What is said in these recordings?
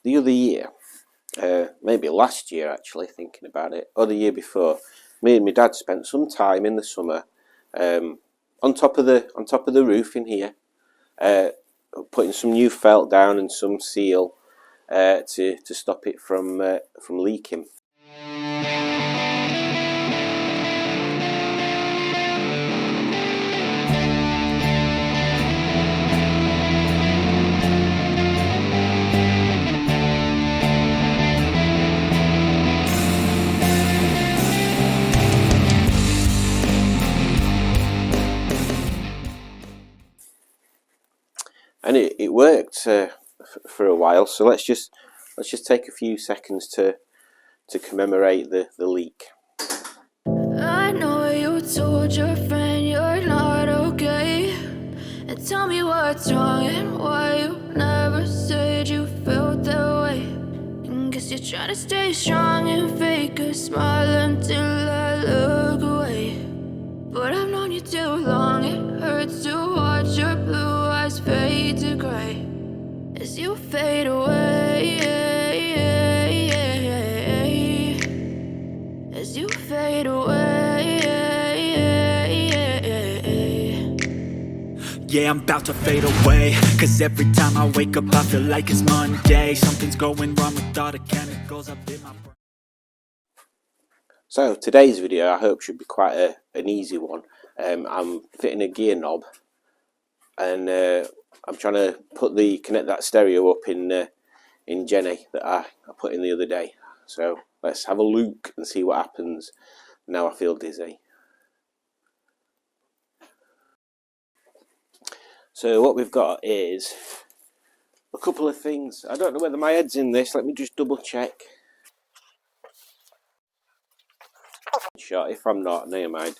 the other year, maybe last year actually, thinking about it, or the year before, me and my dad spent some time in the summer on top of the roof in here, putting some new felt down and some seal to stop it from leaking. And it worked for a while. So let's just take a few seconds to commemorate the leak. I know you told your friend you're not okay, and tell me what's wrong and why you never said you felt that way. And guess you're trying to stay strong and fake a smile until I look away. But I've known you too long, it hurts to watch your blue eyes fade to gray as you fade away, as you fade away. Yeah, I'm about to fade away, cause every time I wake up I feel like it's Monday. Something's going wrong with all the chemicals up in my brain. So today's video I hope should be quite an easy one. I'm fitting a gear knob, and I'm trying to connect that stereo up in Jenny that I put in the other day. So let's have a look and see what happens. Now I feel dizzy. So what we've got is a couple of things. I don't know whether my head's in this. Let me just double check. Shot. If I'm not, never mind.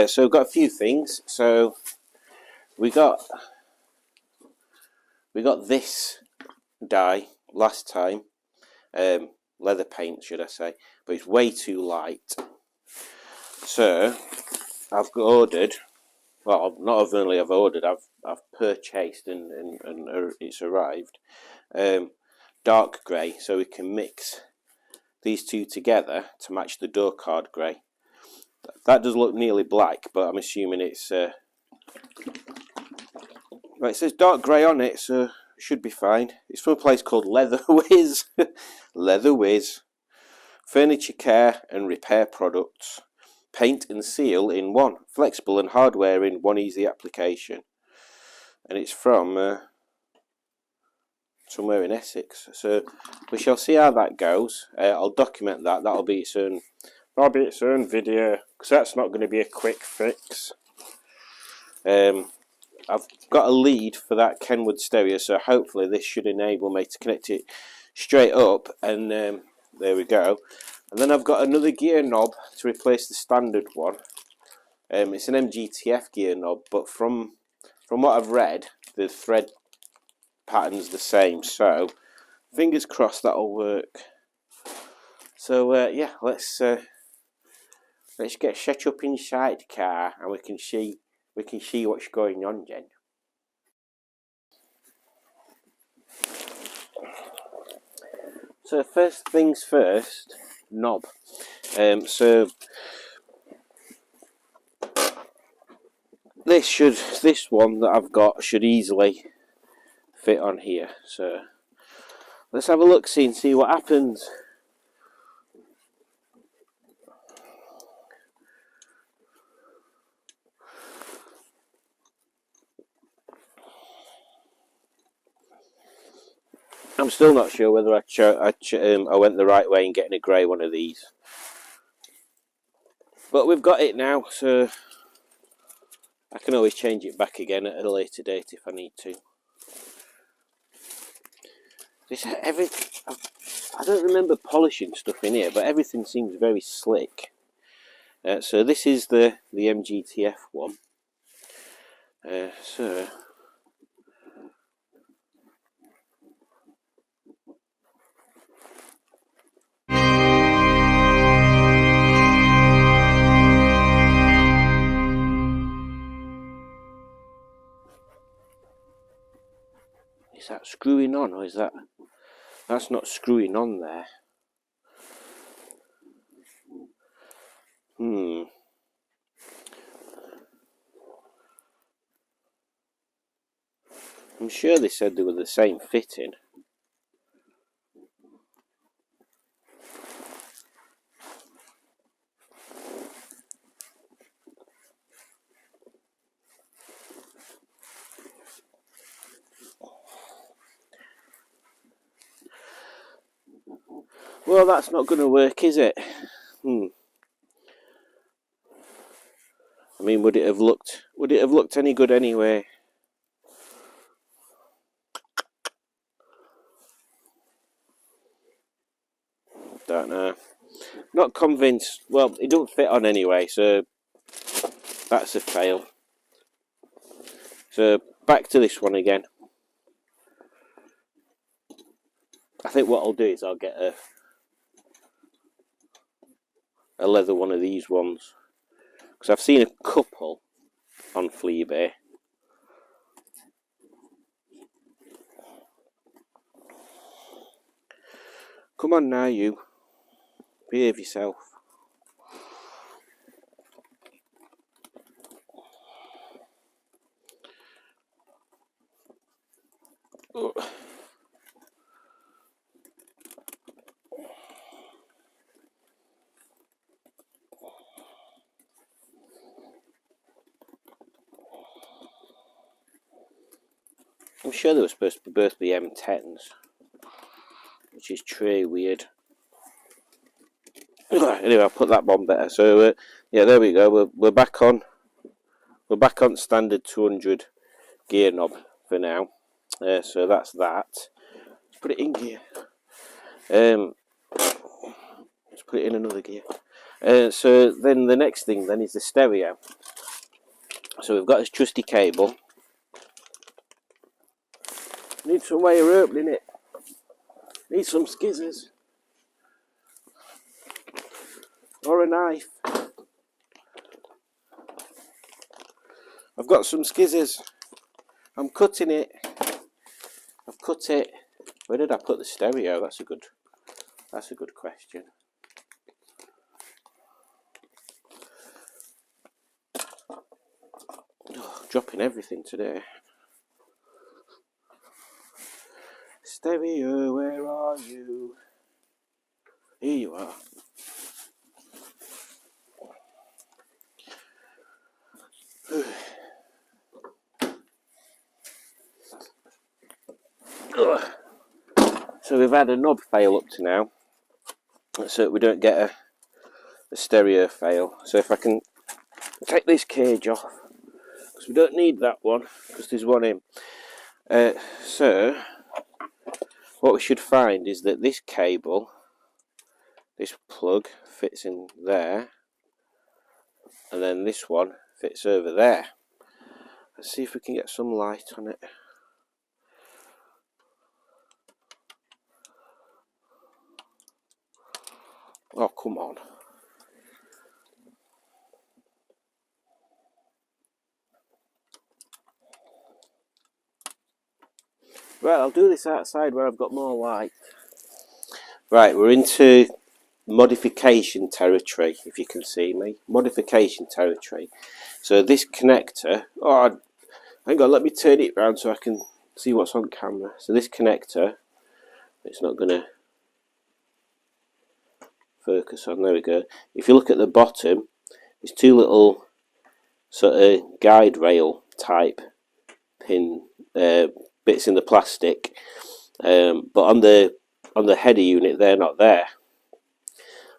So we've got a few things. So we got this dye last time, leather paint should I say, but it's way too light. So I've ordered, well, not only I've ordered, I've purchased and it's arrived, dark grey, so we can mix these two together to match the door card grey. That does look nearly black, but I'm assuming it's well, it says dark grey on it, so it should be fine. It's from a place called Leather Whiz. Leather Whiz. Furniture care and repair products. Paint and seal in one. Flexible and hardware in one easy application. And it's from somewhere in Essex. So we shall see how that goes. I'll document that. That'll be its own video, because that's not going to be a quick fix. I've got a lead for that Kenwood stereo, so hopefully this should enable me to connect it straight up, and there we go. And then I've got another gear knob to replace the standard one. It's an MGTF gear knob, but from what I've read, the thread pattern's the same, so fingers crossed that'll work. So yeah, let's get set up inside the car and we can see what's going on, Jen. So first things first, knob. So this one that I've got should easily fit on here. So let's have a look, see and see what happens. I'm still not sure whether I went the right way in getting a grey one of these. But we've got it now, so I can always change it back again at a later date if I need to. I don't remember polishing stuff in here, but everything seems very slick. So this is the MGTF one. So is that screwing on, or is that... That's not screwing on there. I'm sure they said they were the same fitting. Well, that's not going to work, is it? I mean, would it have looked any good anyway? Don't know. Not convinced. Well, it don't fit on anyway, so that's a fail. So back to this one again. I think what I'll do is I'll get a leather one of these ones, because I've seen a couple on Fleabay. Come on now, you. Behave yourself. I'm sure they were supposed to both be M10s, which is true weird. Anyway, I'll put that one better. So yeah, there we go. We're back on. We're back on standard 200 gear knob for now. So that's that. Let's put it in gear. Let's put it in another gear. So then the next thing then is the stereo. So we've got this trusty cable. Need some way of opening it. Need some skizzers. Or a knife. I've got some skizzers. I'm cutting it. I've cut it. Where did I put the stereo? That's a good question. Oh, dropping everything today. Stereo, where are you? Here you are. So we've had a knob fail up to now, so we don't get a stereo fail. So if I can take this cage off, because we don't need that one, because there's one in. So what we should find is that this cable, this plug, fits in there, and then this one fits over there. Let's see if we can get some light on it. Oh, come on. Right, I'll do this outside where I've got more light. Right, we're into modification territory, if you can see me. Modification territory. So this connector, oh, hang on, let me turn it around so I can see what's on camera. So this connector, it's not going to focus on, there we go. If you look at the bottom, there's two little sort of guide rail type pin bits in the plastic, but on the header unit they're not there.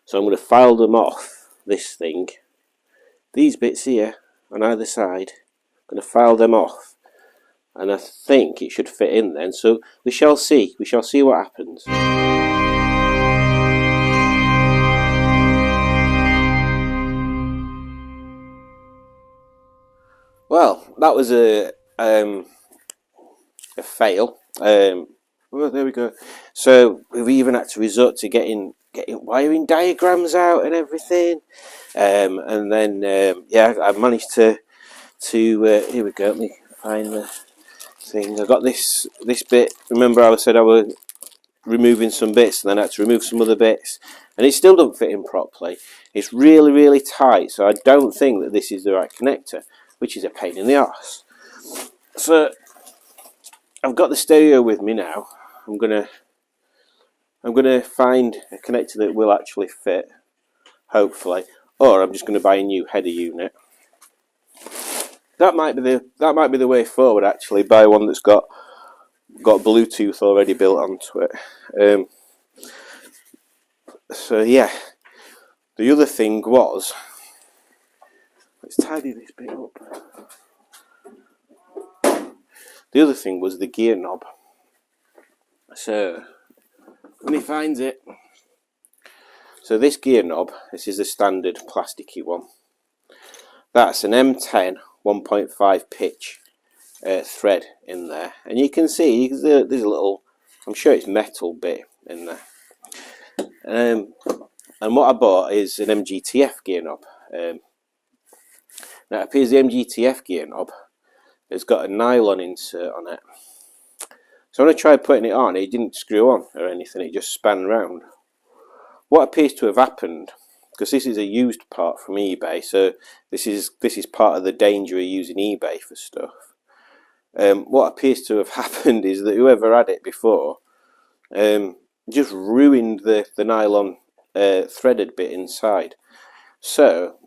So I'm going to file them off this thing. These bits here on either side, I'm going to file them off, and I think it should fit in then. So we shall see. We shall see what happens. Well, that was a fail. Well, there we go. So we've even had to resort to getting wiring diagrams out and everything, and then yeah, I managed to here we go. Let me find the thing. I got this bit. Remember, I said I was removing some bits, and then I had to remove some other bits, and it still doesn't fit in properly. It's really, really tight, so I don't think that this is the right connector, which is a pain in the arse. So I've got the stereo with me now. I'm gonna find a connector that will actually fit, hopefully, or I'm just gonna buy a new header unit. That might be the way forward, actually. Buy one that's got Bluetooth already built onto it. So yeah, the other thing was, let's tidy this bit up. The other thing was the gear knob. So when he finds it, so this gear knob, this is a standard plasticky one. That's an M10 1.5 pitch thread in there, and you can see there's a little, I'm sure it's metal bit in there. And what I bought is an MGTF gear knob. Now it appears the MGTF gear knob has got a nylon insert on it. So when I tried putting it on, it didn't screw on or anything, it just span round. What appears to have happened, because this is a used part from eBay, so this is part of the danger of using eBay for stuff. What appears to have happened is that whoever had it before just ruined the nylon threaded bit inside. So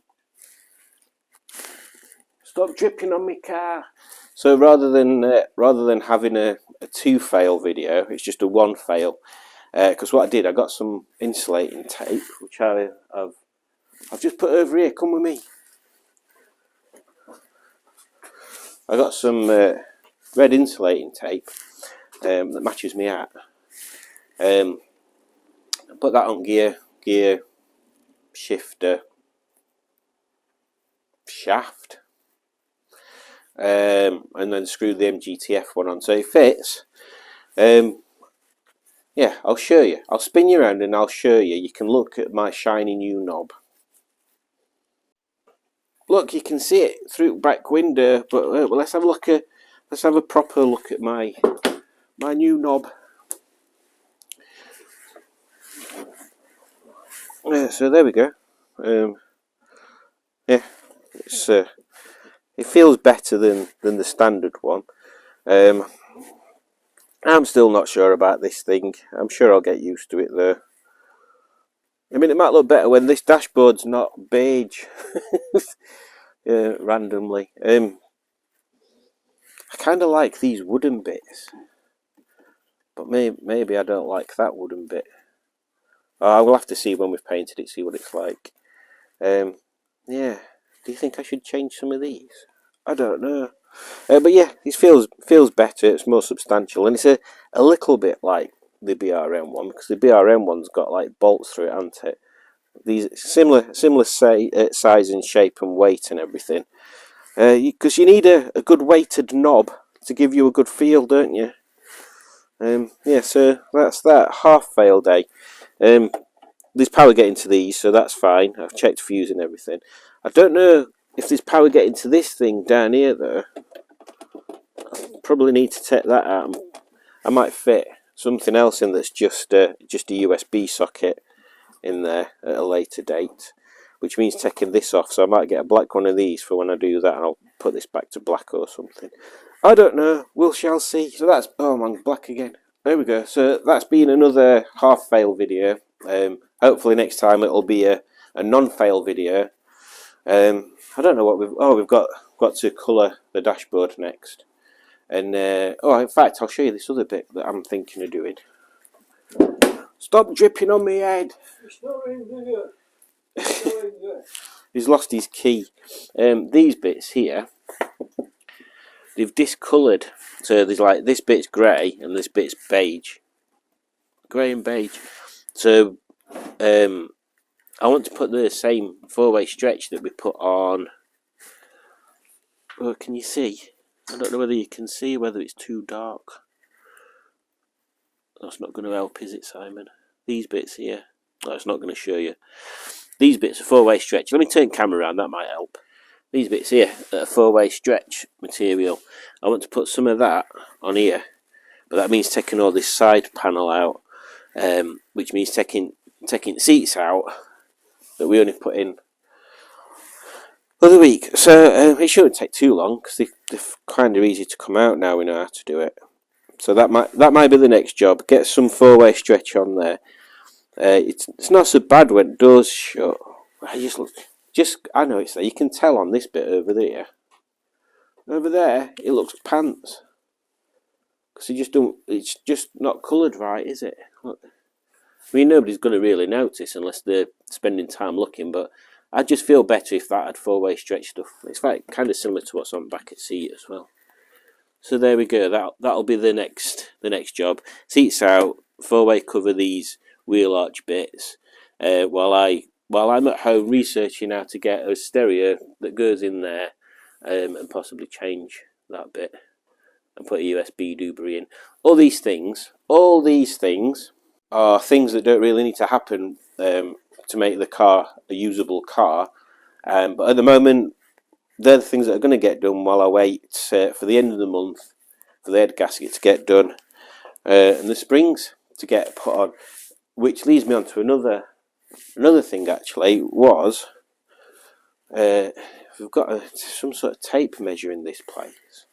stop dripping on my car. So rather than having a 2 fail video, it's just a 1 fail. Because what I did, I got some insulating tape, which I've just put over here. Come with me. I got some red insulating tape that matches me hat. Put that on gear, shifter, shaft. And then screw the MGTF one on so it fits. Yeah, I'll show you. I'll spin you around and I'll show you. You can look at my shiny new knob. Look, you can see it through the back window. But well, let's have a proper look at my new knob. So there we go. Yeah, it feels better than the standard one. I'm still not sure about this thing. I'm sure I'll get used to it though. I mean, it might look better when this dashboard's not beige. Randomly. I kind of like these wooden bits, but maybe I don't like that wooden bit. I will have to see when we've painted it, see what it's like. Yeah. Do you think I should change some of these? I don't know. But yeah, this feels better. It's more substantial, and it's a little bit like the BRM one, because the BRM one's got like bolts through it, hasn't it? These similar size and shape and weight and everything. Because you need a good weighted knob to give you a good feel, don't you? Yeah, so that's that. Half fail day. There's power getting to these, so that's fine. I've checked fuse and everything. I don't know if there's power getting to this thing down here though. Probably need to take that out. I might fit something else in that's just a USB socket in there at a later date, which means taking this off. So I might get a black one of these for when I do that, and I'll put this back to black or something. I don't know. We shall see. So that's, oh man, black again. There we go. So that's been another half fail video. Hopefully next time it'll be a non-fail video. I don't know what we've got to colour the dashboard next. And in fact, I'll show you this other bit that I'm thinking of doing. Stop dripping on my head. It's not in there. It's not in there. He's lost his key. These bits here, they've discoloured. So there's like this bit's grey and this bit's beige. Grey and beige. So I want to put the same 4-way stretch that we put on. Oh, can you see? I don't know whether you can see, whether it's too dark. That's not going to help, is it, Simon? These bits here. That's not going to show you. These bits are 4-way stretch. Let me turn the camera around, that might help. These bits here are 4-way stretch material. I want to put some of that on here, but that means taking all this side panel out. which means taking seats out that we only put in the other week. So it shouldn't take too long because they're kind of easy to come out now. We know how to do it. So that might be the next job. Get some 4-way stretch on there. It's not so bad when it does shut. I know it's there. You can tell on this bit over there. Over there, it looks pants. Because it's just not coloured right, is it? Look. I mean, nobody's going to really notice unless they're spending time looking, but I'd just feel better if that had 4-way stretch stuff. It's kind of similar to what's on the back of the seat as well. So there we go. That'll be the next job. Seats out, 4-way cover these wheel arch bits. While I'm at home researching how to get a stereo that goes in there, and possibly change that bit and put a USB doobry in. All these things are things that don't really need to happen to make the car a usable car. But at the moment, they're the things that are going to get done while I wait for the end of the month for the head gasket to get done and the springs to get put on. Which leads me on to another thing actually was we've got some sort of tape measure in this place.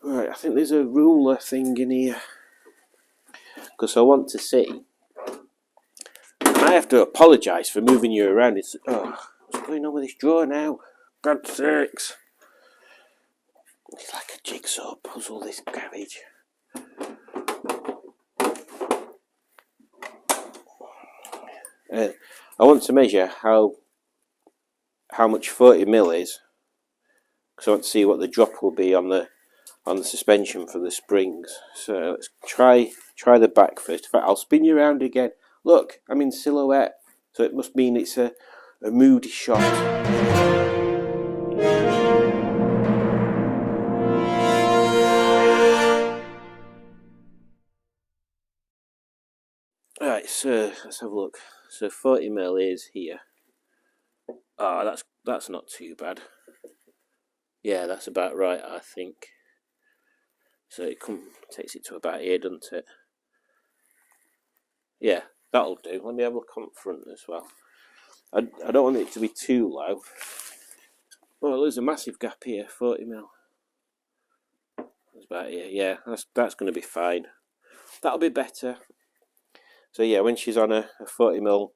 Right, I think there's a ruler thing in here because I want to see. I have to apologise for moving you around. What's going on with this drawer now? God's sakes. It's like a jigsaw puzzle, this garage. I want to measure how much 40mm is, because I want to see what the drop will be on the suspension for the springs. So let's try the back first. In fact, I'll spin you around again. Look, I'm in silhouette, so it must mean it's a moody shot. Alright, so let's have a look. So 40mm is here. That's not too bad. Yeah, that's about right, I think. So it takes it to about here, doesn't it? Yeah, that'll do. Let me have a look on front as well. I don't want it to be too low. Oh, there's a massive gap here, 40mm. That's about here. Yeah, that's going to be fine. That'll be better. So yeah, when she's on a 40mm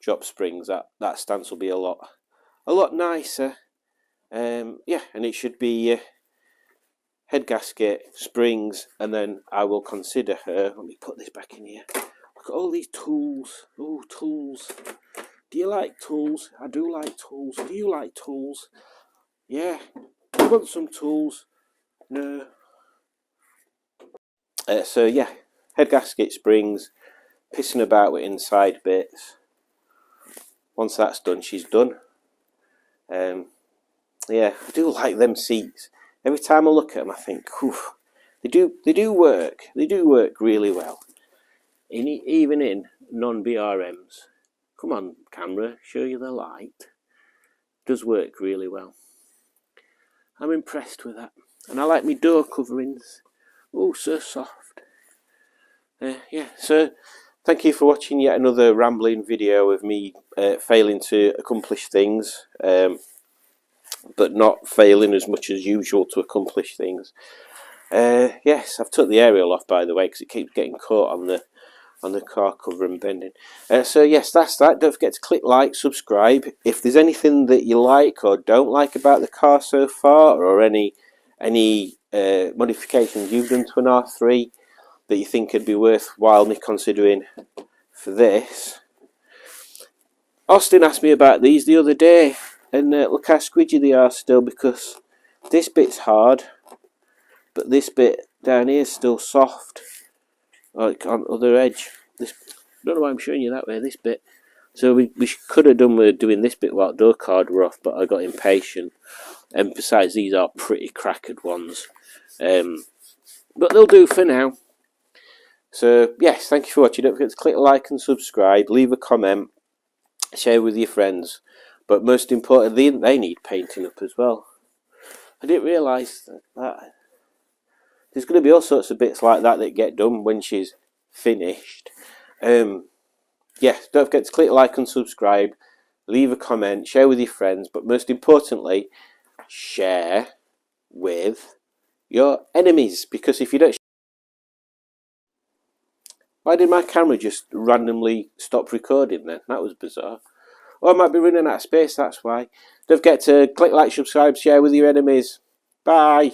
drop springs, that stance will be a lot nicer. Yeah, and it should be head gasket, springs, and then I will consider her. Let me put this back in here. Look at all these tools. Oh, tools. Do you like tools? I do like tools. Do you like tools? Yeah. You want some tools? No. So yeah, head gasket, springs, pissing about with inside bits. Once that's done, she's done. Yeah, I do like them seats. Every time I look at them, I think, they do work. They do work really well. Even in non-BRMs. Come on, camera, show you the light. It does work really well. I'm impressed with that. And I like my door coverings. Oh, so soft. Yeah, so thank you for watching yet another rambling video of me failing to accomplish things. But not failing as much as usual to accomplish things. Yes, I've took the aerial off, by the way, because it keeps getting caught on the car cover and bending. So yes, that's that. Don't forget to click like, subscribe. If there's anything that you like or don't like about the car so far, or any modifications you've done to an R3 that you think would be worthwhile me considering for this. Austin asked me about these the other day, and look how squidgy they are still, because this bit's hard, but this bit down here is still soft, like on the other edge. I don't know why I'm showing you that way, this bit. So we could have done with doing this bit while door card were off, but I got impatient. And besides, these are pretty crackered ones. But they'll do for now. So yes, thank you for watching. Don't forget to click like and subscribe, leave a comment, share with your friends. But most importantly, they need painting up as well. I didn't realise that there's going to be all sorts of bits like that get done when she's finished. Yeah, don't forget to click like and subscribe, leave a comment, share with your friends, but most importantly, share with your enemies, because if you don't... Why did my camera just randomly stop recording then? That was bizarre. Oh, I might be running out of space, that's why. Don't forget to click like, subscribe, share with your enemies. Bye.